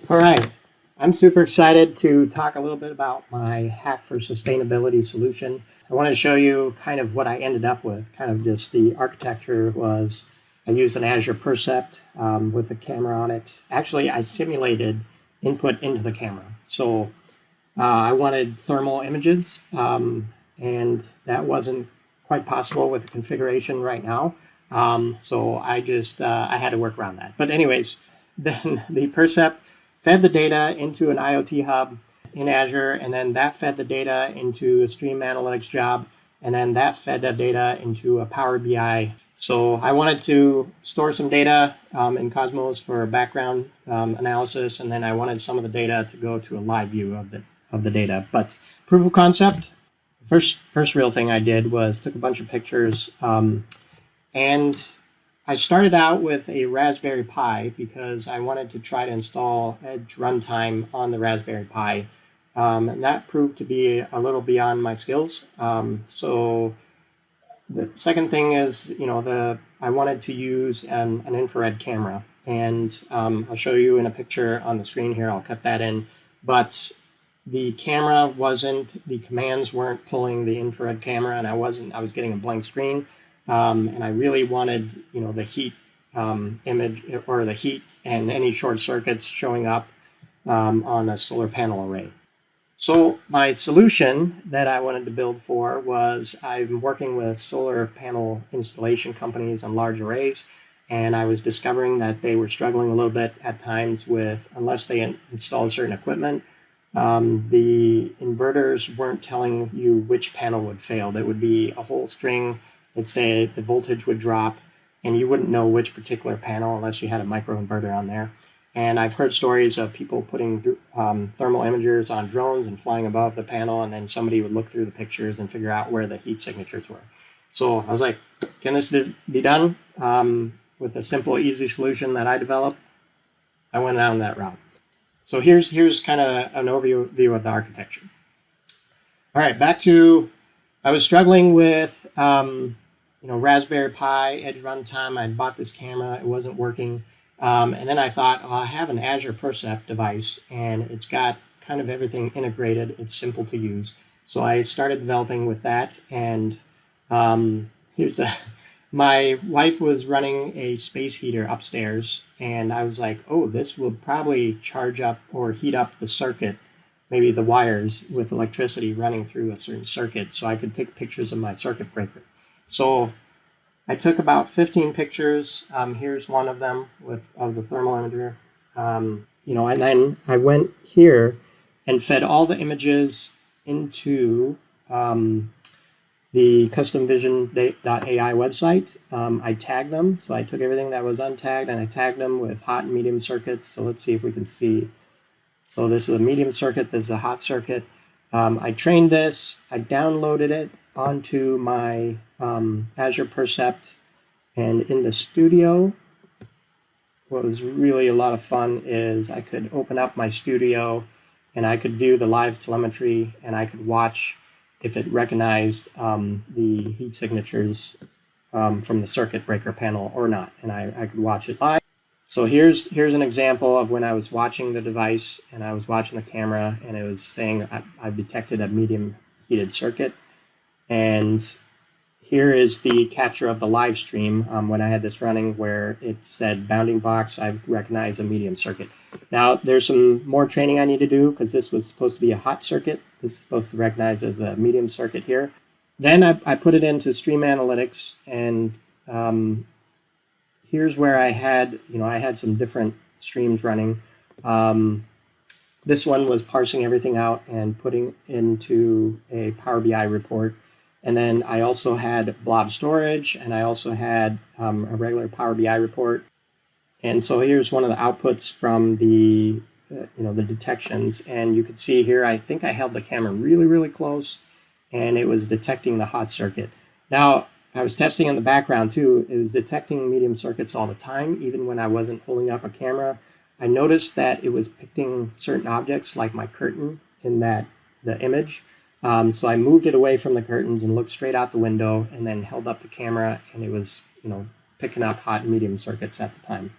All right, I'm super excited to talk a little bit about my Hack for Sustainability solution. I want to show you kind of what I ended up with. Kind of just the architecture was I used an Azure Percept with a camera on it. Actually, I simulated input into the camera. So I wanted thermal images, and that wasn't quite possible with the configuration right now. So I had to work around that. But anyways, then the Percept fed the data into an IoT hub in Azure, and then that fed the data into a Stream Analytics job, and then that fed the data into a Power BI. So I wanted to store some data in Cosmos for background analysis, and then I wanted some of the data to go to a live view of the data. But proof of concept, first real thing I did was took a bunch of pictures, and I started out with a Raspberry Pi because I wanted to try to install Edge Runtime on the Raspberry Pi. And that proved to be a little beyond my skills. So the second thing is, I wanted to use an infrared camera, and I'll show you in a picture on the screen here. I'll cut that in, but the commands weren't pulling the infrared camera, and I was getting a blank screen, and I really wanted, the heat image or the heat and any short circuits showing up on a solar panel array. So my solution that I wanted to build for was I'm working with solar panel installation companies on large arrays, and I was discovering that they were struggling a little bit at times with, unless they installed certain equipment, the inverters weren't telling you which panel would fail. There would be a whole string. Let's say the voltage would drop, and you wouldn't know which particular panel unless you had a microinverter on there. And I've heard stories of people putting thermal imagers on drones and flying above the panel, and then somebody would look through the pictures and figure out where the heat signatures were. So I was like, can this be done with a simple, easy solution that I developed? I went down that route. So here's kind of an overview of the architecture. All right, I was struggling with Raspberry Pi, Edge Runtime. I bought this camera, it wasn't working. And then I thought, I have an Azure Percept device, and it's got kind of everything integrated. It's simple to use. So I started developing with that, and my wife was running a space heater upstairs, and I was like, oh, this will probably charge up or heat up the circuit, maybe the wires with electricity running through a certain circuit, so I could take pictures of my circuit breaker. So I took about 15 pictures. Here's one of them of the thermal imager. And then I went here and fed all the images into the customvision.ai website. I tagged them. So I took everything that was untagged and I tagged them with hot and medium circuits. So let's see if we can see. So this is a medium circuit. This is a hot circuit. I trained this. I downloaded it onto my Azure Percept, and in the studio, what was really a lot of fun is I could open up my studio and I could view the live telemetry, and I could watch if it recognized the heat signatures from the circuit breaker panel or not, and I could watch it live. So here's an example of when I was watching the device and I was watching the camera, and it was saying I've detected a medium heated circuit. And here is the capture of the live stream when I had this running, where it said bounding box, I've recognized a medium circuit. Now there's some more training I need to do because this was supposed to be a hot circuit. This is supposed to recognize as a medium circuit here. Then I put it into Stream Analytics, and here's where I had some different streams running. This one was parsing everything out and putting into a Power BI report. And then I also had blob storage, and I also had a regular Power BI report. And so here's one of the outputs from the detections. And you can see here, I think I held the camera really, really close, and it was detecting the hot circuit. Now, I was testing in the background too. It was detecting medium circuits all the time, even when I wasn't holding up a camera. I noticed that it was picking certain objects like my curtain in the image. So I moved it away from the curtains and looked straight out the window, and then held up the camera, and it was, picking up hot and medium circuits at the time.